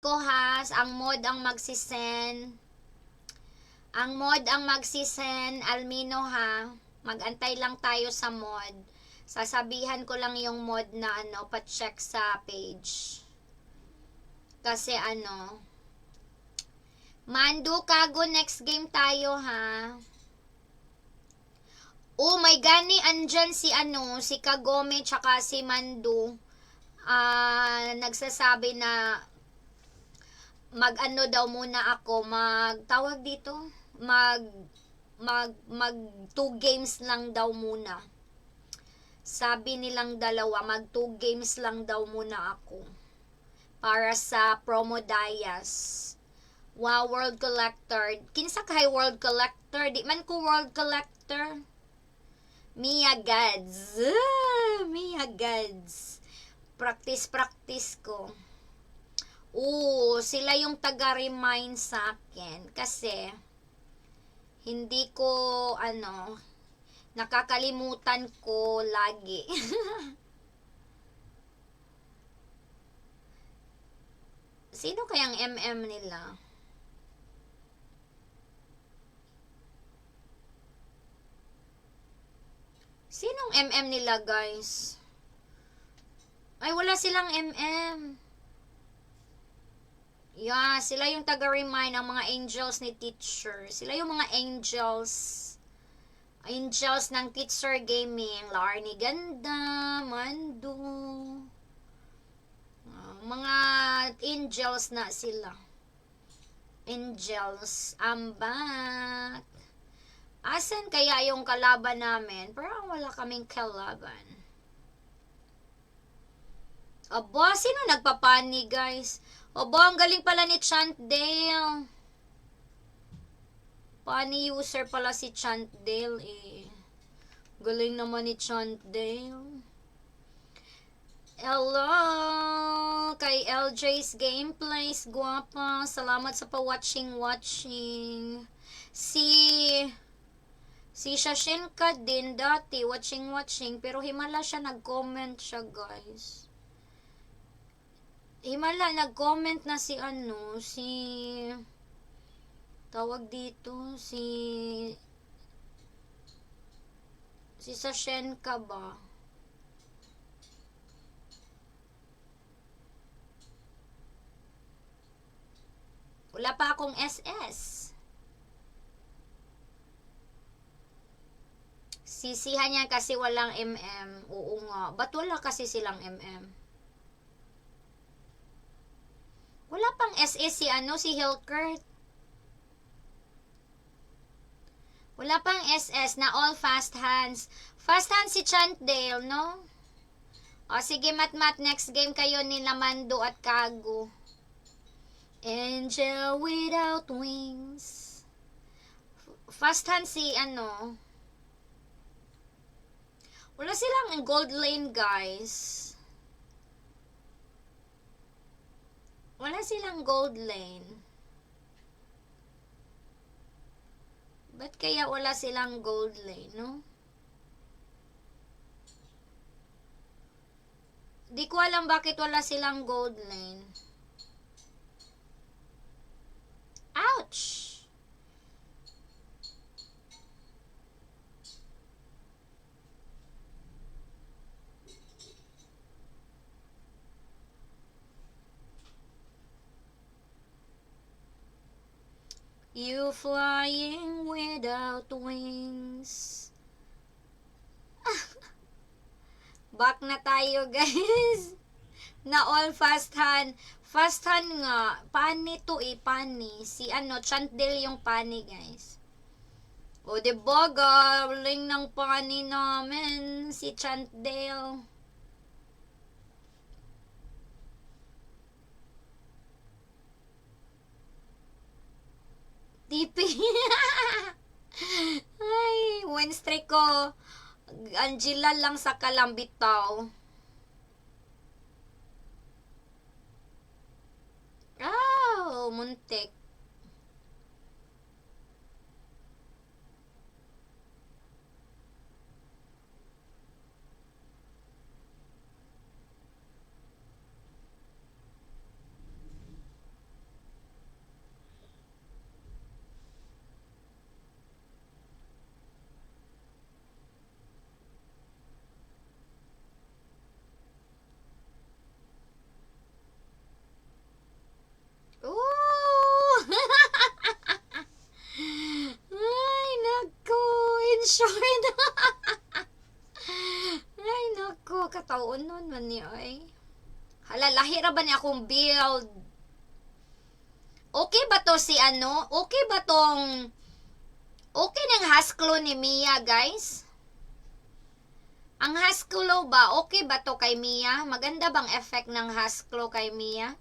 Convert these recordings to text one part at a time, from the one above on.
Ko has, ang mod ang magsisend. Ang mod ang magsisend, Almino ha. Magantay lang tayo sa mod. Sasabihan ko lang yung mod na pa-check sa page. Kasi Mandu, kago, next game tayo ha. Oh my gani, andyan si Kagome tsaka si Mandu. Nagsasabi na daw muna ako, magtawag dito, mag 2 games lang daw muna. Sabi nilang dalawa, mag 2 games lang daw muna ako. Para sa promo Dias. Wow, World Collector. Kinsa kay World Collector? Di man ko World Collector. Mia Gads. Mia Gads. Practice ko. Sila yung taga-remind sa akin. Kasi, hindi ko, nakakalimutan ko lagi. Sino kayang MM nila? Sinong MM nila, guys? Ay, wala silang MM. Yeah, sila yung taga-remind ng mga angels ni teacher. Sila yung mga angels. Angels ng teacher gaming. Larny Ganda, Mandu. Mga angels na sila. Angels. Ambak. Asan kaya yung kalaban namin? Parang wala kaming kalaban. Aba, sino nagpapani, guys? Aba, ang galing pala ni Chantdale. Pani user pala si Chantdale eh. Galing naman ni Chantdale. Hello! Kay LJ's Gameplays, guwapa. Salamat sa pa-watching. Si Shashinka din dati, watching. Pero himala siya, nag-comment siya, guys. Himala, nag-comment na tawag dito, si Sashenka ba? Wala pa akong SS. Sisihan niya kasi walang MM. Oo nga. Ba't wala kasi silang MM? Wala pang SS si Hilkert. Wala pang SS na all fast hands. Fast hands si Chantdale, no? O sige, mat next game kayo ni Lamando at Kago. Angel without wings. Fast hand si Wala silang gold lane, guys. Wala silang gold lane. Ba't kaya wala silang gold lane, no? Di ko alam bakit wala silang gold lane. Ouch! You flying without wings. Back na tayo, guys. Na all fast hand. Fast hand nga. Pani to pani. Si Chantdale yung pani, guys. O, diba, galing ng pani namin. Si Chantdale. TP. Ay, win streak ko. Angela lang sa kalambitaw. Muntik. lahi ra ba ni akong build? Okay ba to si ano? Okay ba tong okay ng Hasklo ni Mia, guys? Ang Hasklo ba? Okay ba to kay Mia? Maganda bang effect ng Hasklo kay Mia?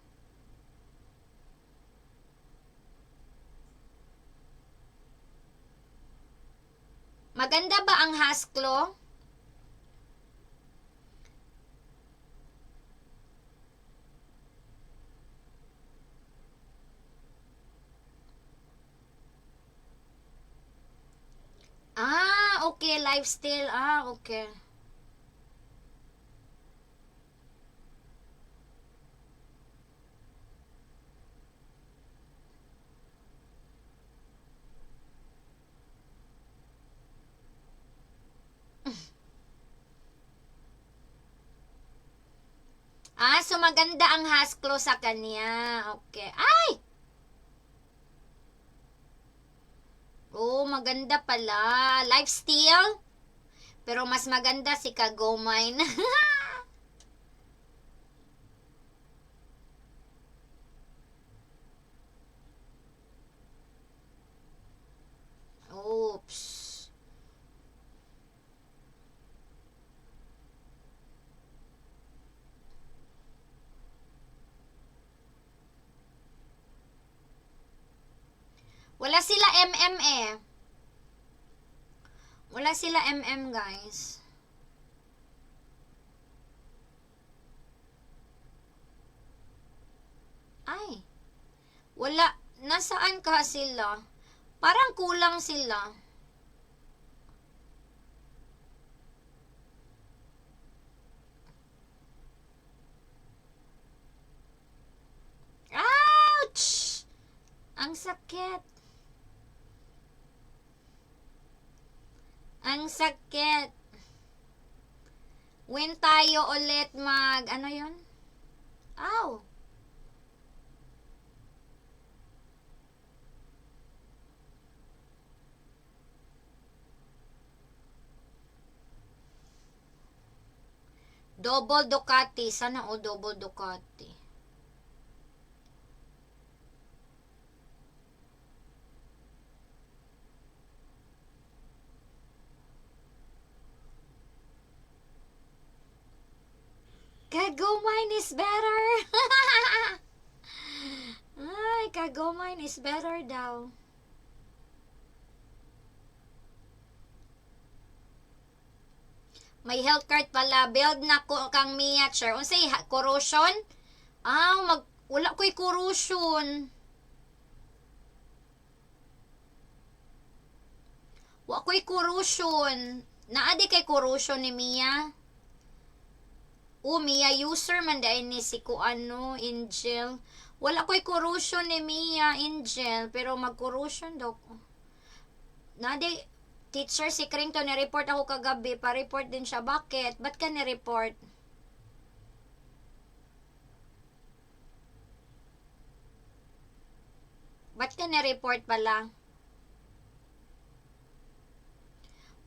Maganda ba ang Hasklo? Okay. Lifestyle. Okay. So maganda ang Hasklo sa kanya. Okay. Ay! Maganda pala. Lifestyle? Pero mas maganda si Kagomine. Oops. Wala sila MM eh. Wala sila MM, guys. Ay. Wala. Nasaan ka sila? Parang kulang sila. Ouch! Ang sakit. Ang sakit. When tayo ulit ano yun? Ow! Double Ducati. Sana double Ducati. Kagomine is better. Ay, Kagomine is better daw. May health card pala. Build na ko kang Mia chair. Unsay corrosion? Wala ko'y corrosion. Wa ko'y corrosion. Naadi kay corrosion ni Mia. Mia user man dahil ni si Angel. Wala ko'y corrosion ni Mia, Angel. Pero mag-corrosion daw ko. Naadi, teacher si Krington, ni-report ako kagabi. Pa-report din siya. Bakit? Ba't ka ni-report? Ba't ka ni-report pala?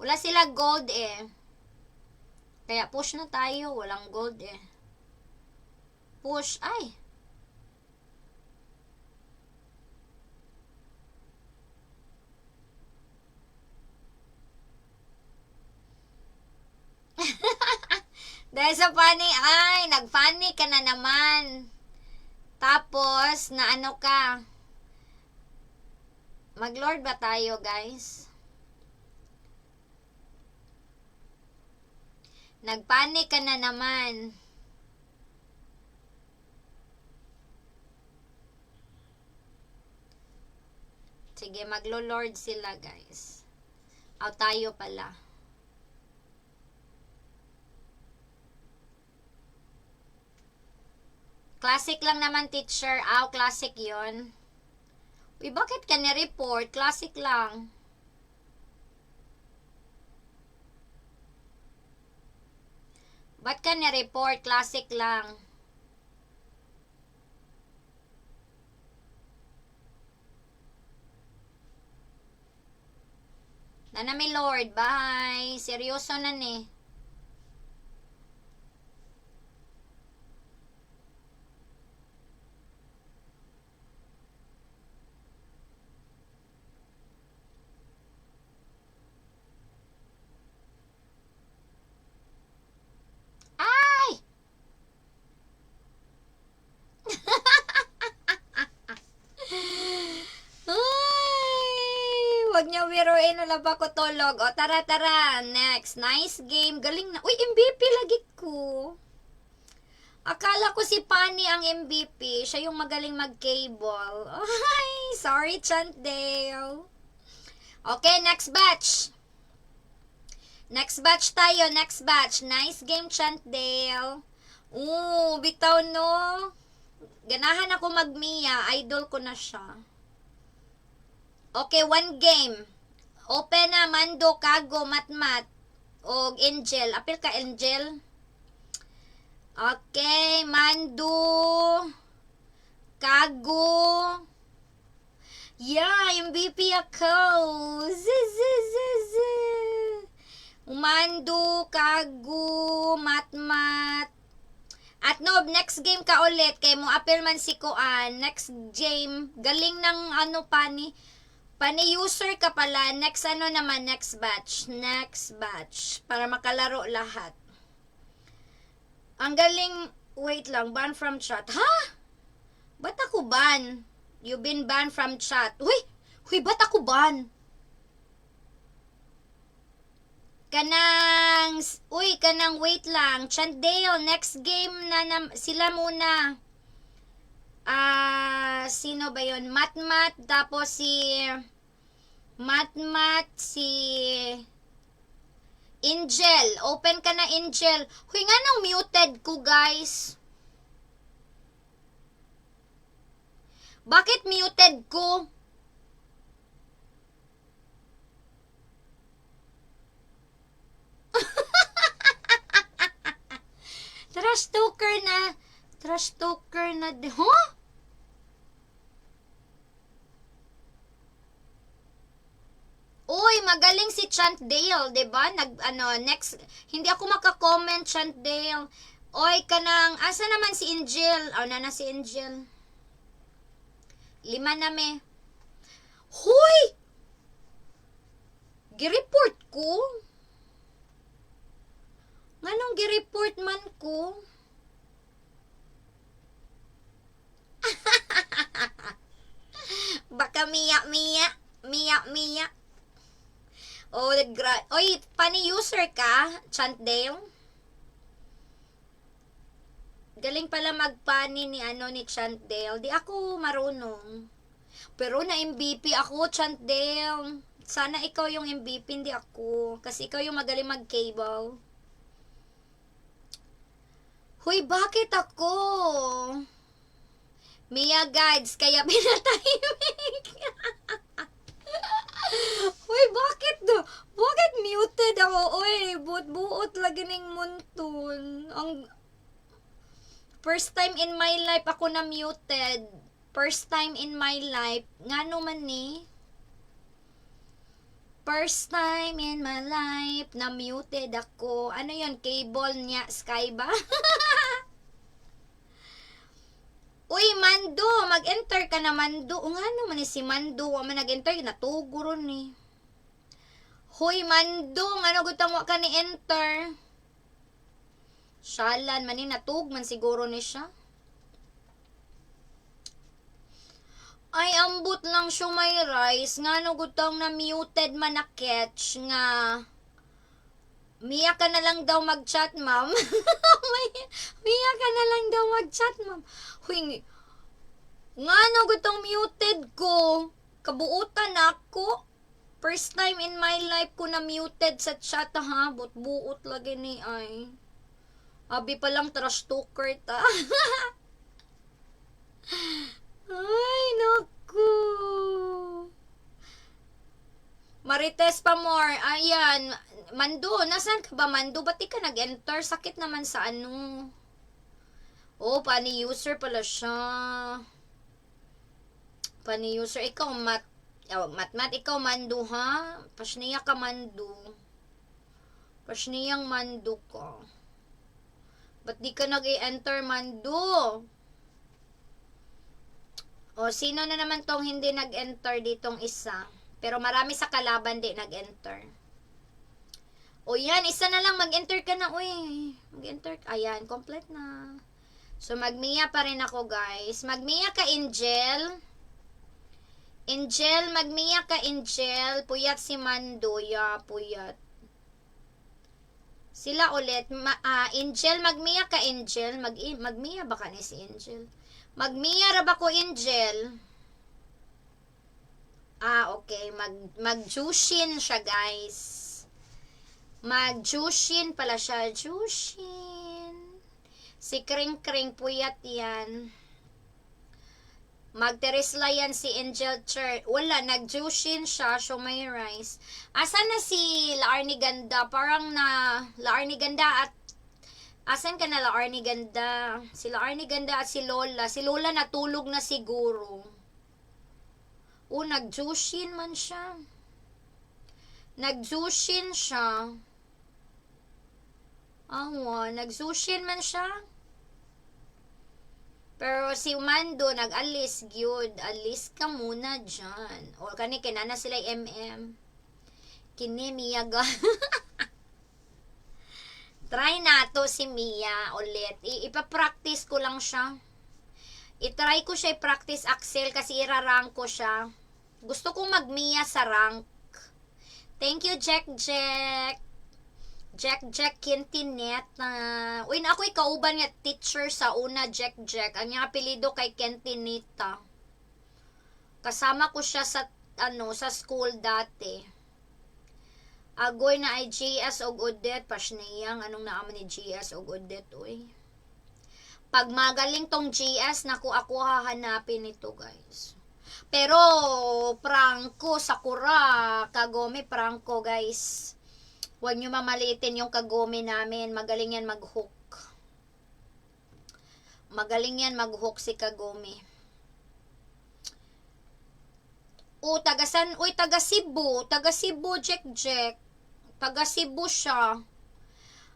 Wala sila gold eh. Kaya push na tayo. Walang gold eh. Push. Ay. Dahil sa funny, nag-funny ka na naman. Tapos, na ano ka? Mag-Lord ba tayo, guys? Nag-panic ka na naman. Sige, maglo-Lord sila, guys. Tayo pala. Classic lang naman, teacher. Classic yon. Uy, bakit ka ni-report? Classic lang. Ba't ka ni-report? Classic lang. Nanami Lord. Bye. Seryoso na ni. Wag niyo biruin, wala pa ko tulog. O, tara, tara. Next. Nice game. Galing na. Uy, MVP lagi ko. Akala ko si Pani ang MVP. Siya yung magaling mag-cable. Ay, sorry, Chantdale. Okay, next batch. Next batch tayo, next batch. Nice game, Chantdale. Ooh, bitaw no. Ganahan ako mag-Mia. Idol ko na siya. Okay, one game. Open na, Mando, Kago, Matmat, o Angel. Apil ka, Angel. Okay, Mando, Kago. Yeah, MVP ako. Mando, Kago, Matmat. At no, next game ka ulit. Kay mo apil man si Kuan. Next game. Galing ng ano Pani user ka pala. Next ano naman, next batch. Next batch. Para makalaro lahat. Ang galing, wait lang, ban from chat. Ha? Ba't ako ban? You've been banned from chat. Huy, ba't ako ban? Kanang wait lang. Chandale, next game na sila muna. Sino ba yun? Matmat, tapos si Angel. Open ka na, Angel. Huy nga nang muted ko, guys. Bakit muted ko? Trash talker na. Huh? Uy, magaling si Chantdale, 'di ba? Next, hindi ako maka-comment, Chantdale. Oy, kanang asa naman si Angel? Na si Angel. 5 na me. Hoy! Gi-report ko? Nganong gi-report man ko? Baka Mia. Oy, pani user ka, Chantdale? Galing pala magpani ni Chantdale. Di ako marunong. Pero na MVP ako, Chantdale. Sana ikaw yung MVP, hindi ako. Kasi ikaw yung magaling mag-cable. Huy, bakit ako? Mia guides, kaya pinatahimik. Uy, bakit muted ako? Uy, buot lagi ning munton. Ang first time in my life ako na muted. First time in my life. Ngano man ni? First time in my life na muted ako. Ano yon, cable niya? Sky ba? Uy, Mando, mag-enter ka na, Mando. O nga naman si Mando, man nag-enter, natuguro ni. Hoy, Mando, ano gutang wa ka ni enter? Shalan, manin natug man siguro ni siya. Ay, ambot lang siya may rice. Nga no gutang na muted man na catch nga. Mia ka na lang daw mag-chat, ma'am. Mia ka na lang daw mag-chat, ma'am. Huy, nga no gutang muted ko. Kabuutan ako. First time in my life ko na muted sa chat, ha. Buot lagi ni ay. Abi pa lang trash talker ta. Ay, naku. Marites pa more. Ayan. Mando, nasan ka ba, Mando? Ba't di ka nag-enter? Sakit naman sa ano. Oh, pani user pala siya. Pani user. Ikaw, Matmat, ikaw, Mando, ha? Pasniya ka, Mando. Pasniyang Mando ka. Ba't di ka nag-enter, Mando? O, sino na naman tong hindi nag-enter ditong isa? Pero marami sa kalaban di nag-enter. O yan, isa na lang, mag-enter ka na, uy. Mag-enter, ayan, complete na. So, mag-Mia pa rin ako, guys. Mag-Mia ka, Angel. Angel, magmiya ka, Angel. Puyat si Mando. Ya, puyat. Sila ulit. Angel, magmiya ka, Angel. Magmiya ba ka ni si Angel? Magmiya ra ba ko, Angel? Okay. Mag-jushin siya, guys. Mag-jushin pala siya. Jushin. Si Kring Kring, puyat yan. Magteresla yan si Angel Church. Wala, nag-jushin siya, so may rice. Asan na si Laarni Ganda? Parang na Laarni Ganda at asan ka na Laarni Ganda? Si Laarni Ganda at si Lola. Si Lola natulog na siguro. Nag-jushin man siya. Nag-jushin siya. Nag-jushin man siya. Pero si Mando, nag-alis, gyud. Alis ka muna dyan. O kani, kinana sila MM. Kini, Mia ga. Try na to si Mia ulit. Ipapractice ko lang siya. I-try ko siya i-practice Axel kasi irarank ko siya. Gusto kong mag-Mia sa rank. Thank you, Jack Jack. Jack Quintinet. Uy, na ako'y kauban nga teacher sa una, Jack. Ang niyang apelido kay Quintinita. Kasama ko siya sa sa school dati. Agoy na ay GS og Odette. Pasniyang anong naaman ni GS og Odette, uy. Pag magaling tong GS, naku ako hahanapin ito, guys. Pero, Franco, Sakura, Kagome, Franco, guys. Huwag nyo mamalitin yung Kagome namin. Magaling yan mag-hook. Magaling yan mag-hook si Kagome. Tagasan. Uy, taga Cebu. Taga Cebu, Jack. Taga Cebu siya.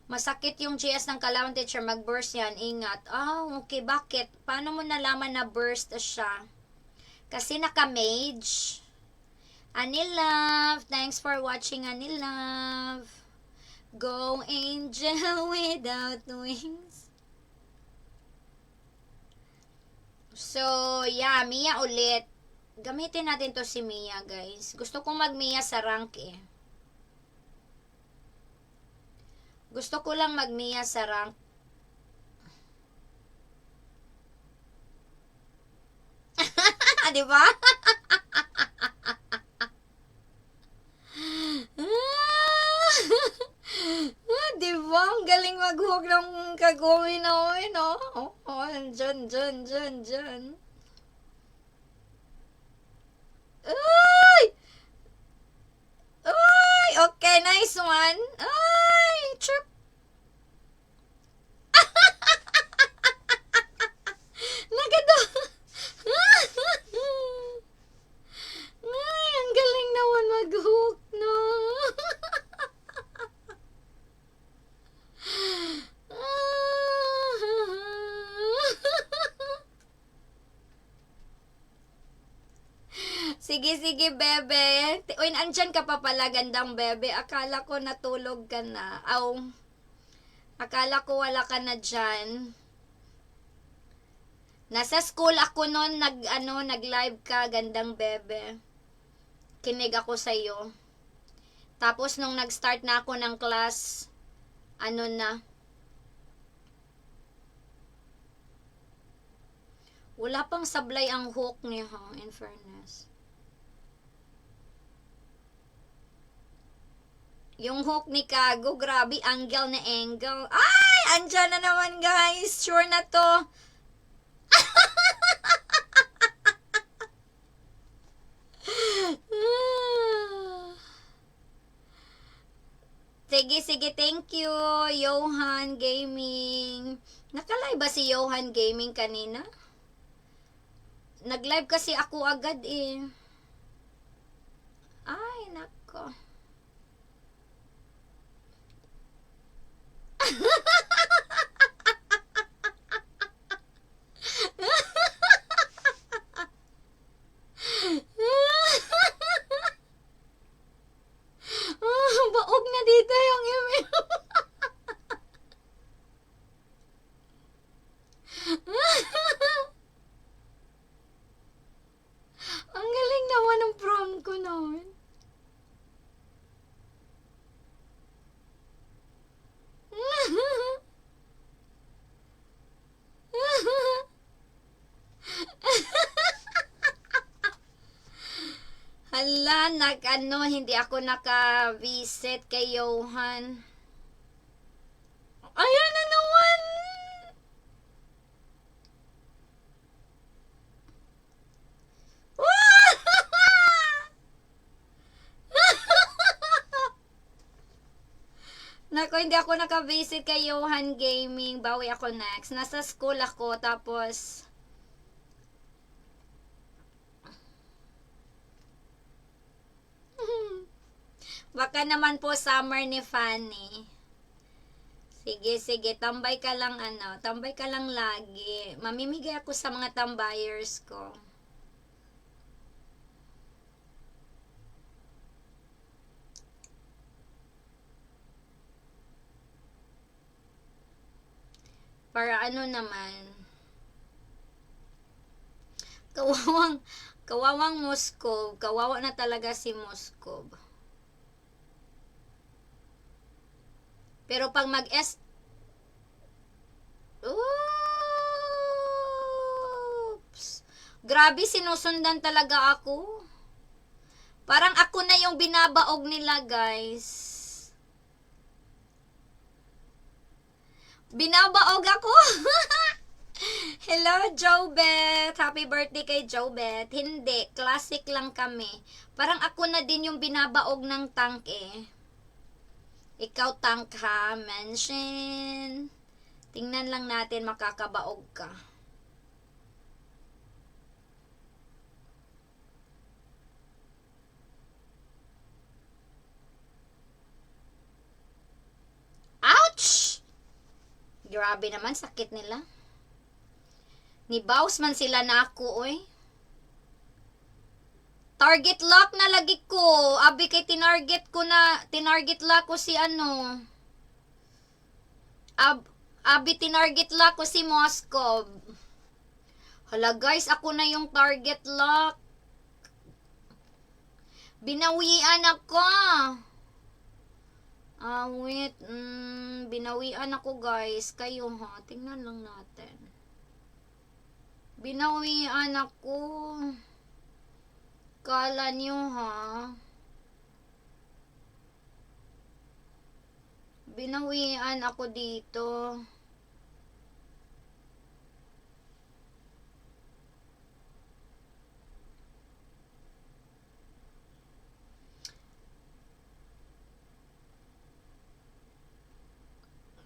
Masakit yung GS ng Kalawang teacher. Mag-burst yan. Ingat. Okay. Bakit? Paano mo nalaman na burst siya? Kasi naka-mage. Anilove, thanks for watching, Anilove. Go angel without wings. So, yeah, Mia ulit. Gamitin natin to si Mia, guys. Gusto kong mag-Mia sa rank eh. Gusto ko lang mag-Mia sa rank. Diba? Diba? Ang galing mag-hook ng Kagome namin, no? Dyan. Ay! Ay! Okay, nice one. Ay! Trip. Nagado. Ay, ang galing naman mag-hook, no? Sige, bebe. Uy, andyan ka pa pala, gandang bebe. Akala ko natulog ka na. Akala ko wala ka na dyan. Nasa school ako noon, nag-live ka, gandang bebe. Kinig ako sa'yo. Tapos, nung nag-start na ako ng class, wala pang sablay ang hook niya, in fairness. Yung hook ni Kago, grabe, angle na angle. Ay, andyan na naman, guys. Sure na to. Sige, thank you, Johan Gaming. Nakalive ba si Johan Gaming kanina? Nag-live kasi ako agad eh. Ay, nako. Baog na dito yung email. Ang galing naman Hala, hindi ako naka-visit kay Johan. Ayan na naman! Nako, hindi ako naka-visit kay Johan Gaming. Bawi ako next. Nasa school ako, tapos baka naman po summer ni Fanny. Sige, sige. Tambay ka lang Tambay ka lang lagi. Mamimigay ako sa mga tambayers ko. Para naman. Kawawang Moskov. Kawawa na talaga si Moskov. Pero pag Oops! Grabe, sinusundan talaga ako. Parang ako na yung binabaog nila, guys. Binabaog ako. Hello, Jobet. Happy birthday kay Jobet. Hindi, classic lang kami. Parang ako na din yung binabaog ng tank eh. Ikaw tank ha, mention. Tingnan lang natin makakabaog ka. Ouch! Grabe naman, sakit nila. Ni Baus man sila na ako, oy. Target lock na lagi ko. Abi kay tinarget lock ko si Abi tinarget lock ko si Moskov. Hala guys, ako na yung target lock. Binawian ako. Wait. Binawian ako guys. Kayo ha. Tingnan lang natin. Binawian ako. Kala nyo ha. Binawian ako dito.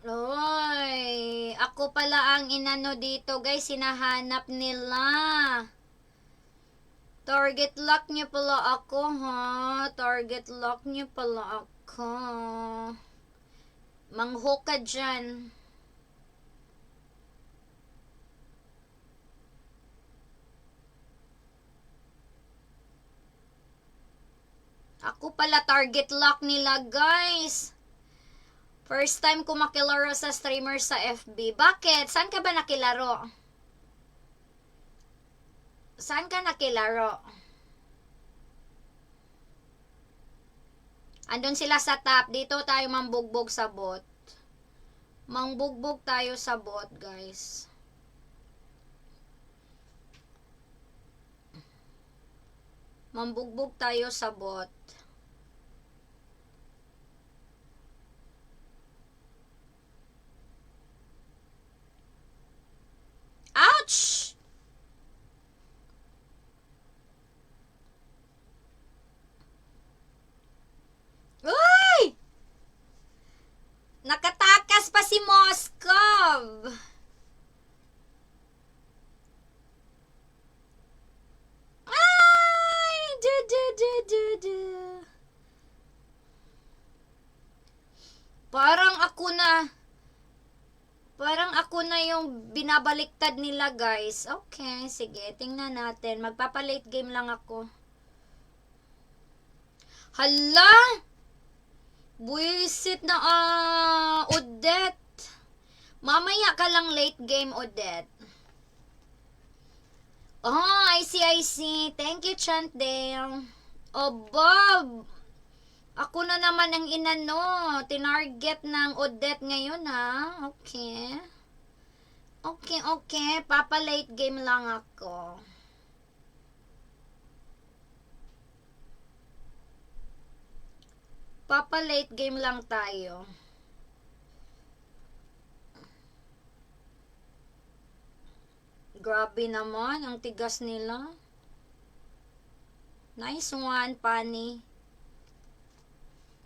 Oy, ako pala ang dito guys, hinahanap nila. Target lock niyo pala ako ha. Target lock niyo pala ako. Manghook ka dyan. Ako pala target lock nila guys. First time ko makilaro sa streamer sa FB. Bakit? Saan ka ba nakilaro? Saan ka nakilaro? Andun sila sa top. Dito tayo mambugbog sa bot. Mangbugbog tayo sa bot, guys. Mambugbog tayo sa bot. Ouch! Uy! Nakatakas pa si Moskov. Ay! Parang ako na yung binabaliktad nila, guys. Okay, sige. Tingnan natin. Magpapa-late game lang ako. Hala! Buisit na, Odette. Mamaya ka lang late game, Odette. Oh, I see. Thank you, Chantdale. Oh, Bob. Ako na naman ang tinarget ng Odette ngayon, ha? Okay. Okay. Papa late game lang ako. Magpapa-late game lang tayo. Grabe naman, ang tigas nila. Nice one, Pani.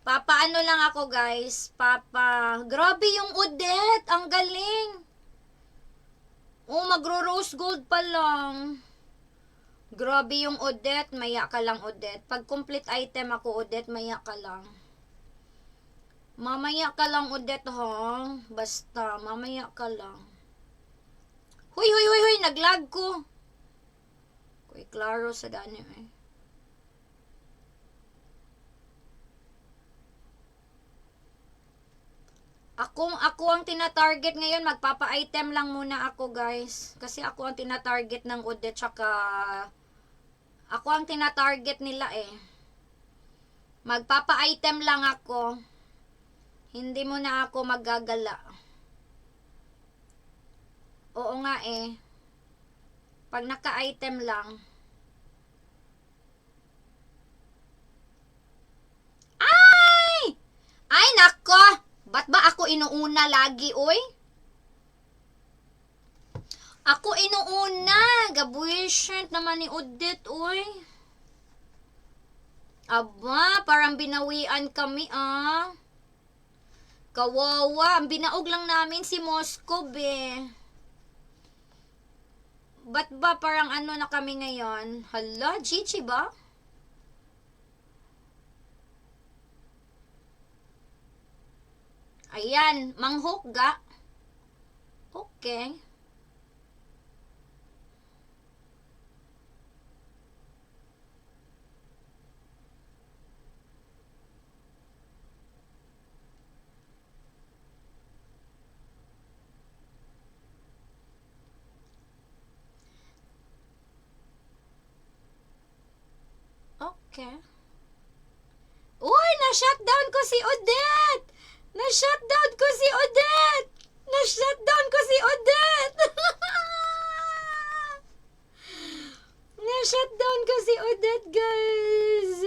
Papaano lang ako, guys. Grabe yung Odette. Ang galing. Oh, magro-rose gold pa lang. Grabe yung Odette. Maya ka lang, Odette. Pag complete item ako, Odette, maya ka lang. Mamaya ka lang, Odette, ha? Basta, mamaya ka lang. Huy, naglag ko. Kuy, klaro sa daan eh. Ako ang tina-target ngayon, magpapa-item lang muna ako, guys. Kasi ako ang tina-target ng Odette, tsaka ako ang tina-target nila eh. Magpapa-item lang ako. Hindi mo na ako magagala. Oo nga eh. Pag naka-item lang. Ay, nako! Ba't ba ako inuuna lagi, oy? Ako inuuna. Gabuisyent naman ni Odette, oy. Aba, parang binawian kami, ah. Kawawa. Ang binaog lang namin si Moscow, eh. Ba't ba parang ano na kami ngayon? Hala, Gigi ba? Ayan, manghok ga. Okay. Okay. Uy, na-shutdown ko si Odette! Na-shutdown ko si Odette! Na-shutdown ko si Odette! Na-shutdown ko si Odette, guys!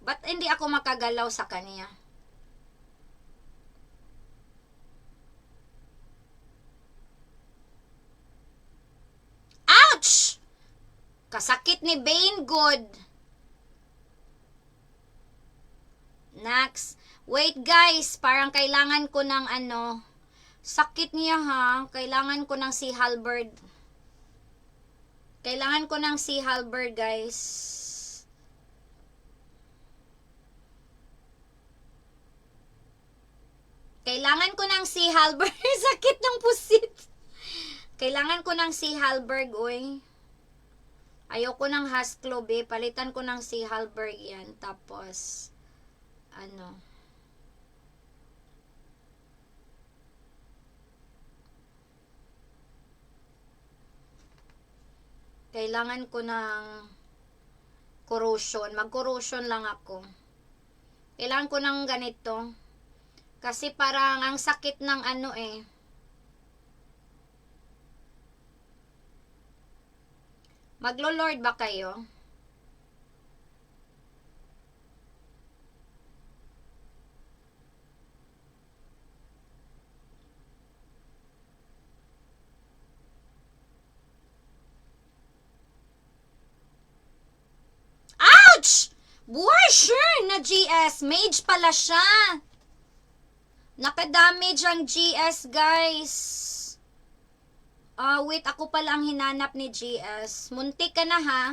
Ba't hindi ako makagalaw sa kanya? Ouch! Kasakit ni Bane, good. Next. Wait, guys. Parang kailangan ko ng ano. Sakit niya, ha? Kailangan ko ng si Halberd. Kailangan ko ng si Halberd, guys. Kailangan ko ng si Halberd. Sakit ng pusit. Kailangan ko ng si Halberg, oy. Ayoko ng Hasclub, eh. Palitan ko ng si Halberg yan. Tapos, ano. Kailangan ko ng corrosion. Mag-corrosion lang ako. Kailangan ko ng ganito. Kasi parang ang sakit ng ano eh. Maglo-lord ba kayo? Ouch! Buwasher na GS. Mage pala siya. Naka-damage ang GS, guys. Wait, ako pala ang hinanap ni GS. Muntik ka na, ha?